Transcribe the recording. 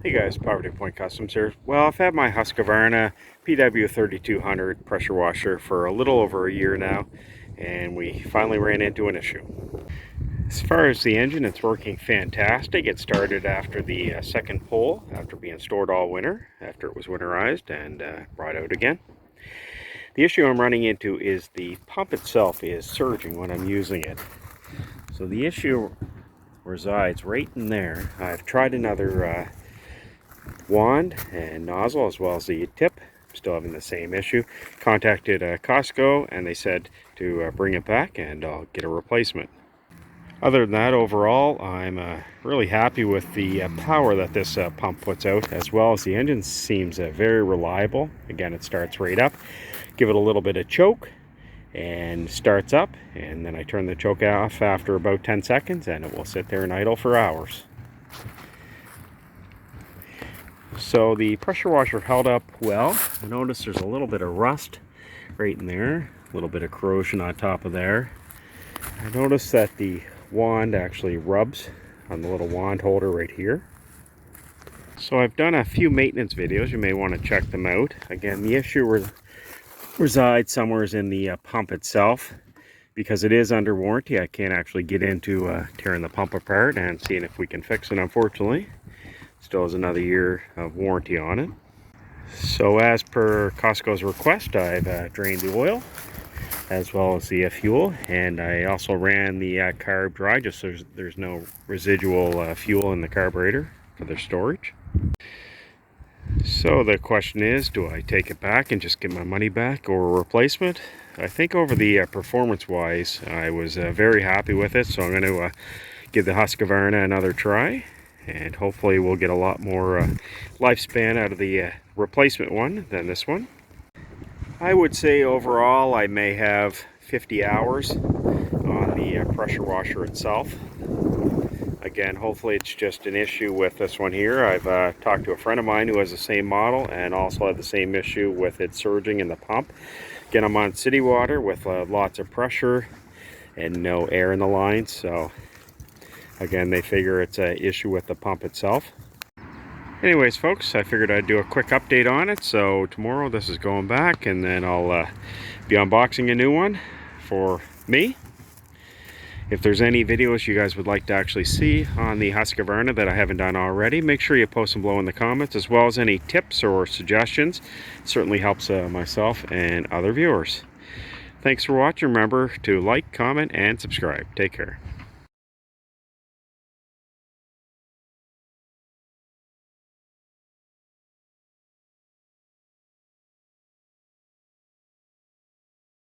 Hey guys, Poverty Point Customs here. Well, I've had my Husqvarna PW3200 pressure washer for a little over a year now, and we finally ran into an issue. As far as the engine, it's working fantastic. It started after the second pull, after being stored all winter, after it was winterized and brought out again. The issue I'm running into is the pump itself is surging when I'm using it. So the issue resides right in there. I've tried another wand and nozzle as well as the tip. I'm still having the same issue. Contacted Costco and they said to bring it back and I'll get a replacement. Other than that, overall I'm really happy with the power that this pump puts out, as well as the engine seems very reliable. Again, it starts right up. Give it a little bit of choke and starts up, and then I turn the choke off after about 10 seconds and it will sit there and idle for hours. So the pressure washer held up well. I noticed there's a little bit of rust right in there, a little bit of corrosion on top of there. I noticed that the wand actually rubs on the little wand holder right here. So I've done a few maintenance videos. You may want to check them out. Again, the issue resides somewhere in the pump itself. Because it is under warranty, I can't actually get into tearing the pump apart and seeing if we can fix it, unfortunately. Still has another year of warranty on it. So as per Costco's request, I've drained the oil as well as the fuel, and I also ran the carb dry just so there's no residual fuel in the carburetor for their storage. So the question is, do I take it back and just get my money back or a replacement? I think over the performance wise I was very happy with it, so I'm going to give the Husqvarna another try. And hopefully we'll get a lot more lifespan out of the replacement one than this one. I would say overall I may have 50 hours on the pressure washer itself. Again, hopefully it's just an issue with this one here. I've talked to a friend of mine who has the same model and also had the same issue with it surging in the pump. Again, I'm on city water with lots of pressure and no air in the lines, so again, they figure it's an issue with the pump itself. Anyways, folks, I figured I'd do a quick update on it. So tomorrow this is going back, and then I'll be unboxing a new one for me. If there's any videos you guys would like to actually see on the Husqvarna that I haven't done already, make sure you post them below in the comments, as well as any tips or suggestions. It certainly helps myself and other viewers. Thanks for watching. Remember to like, comment, and subscribe. Take care.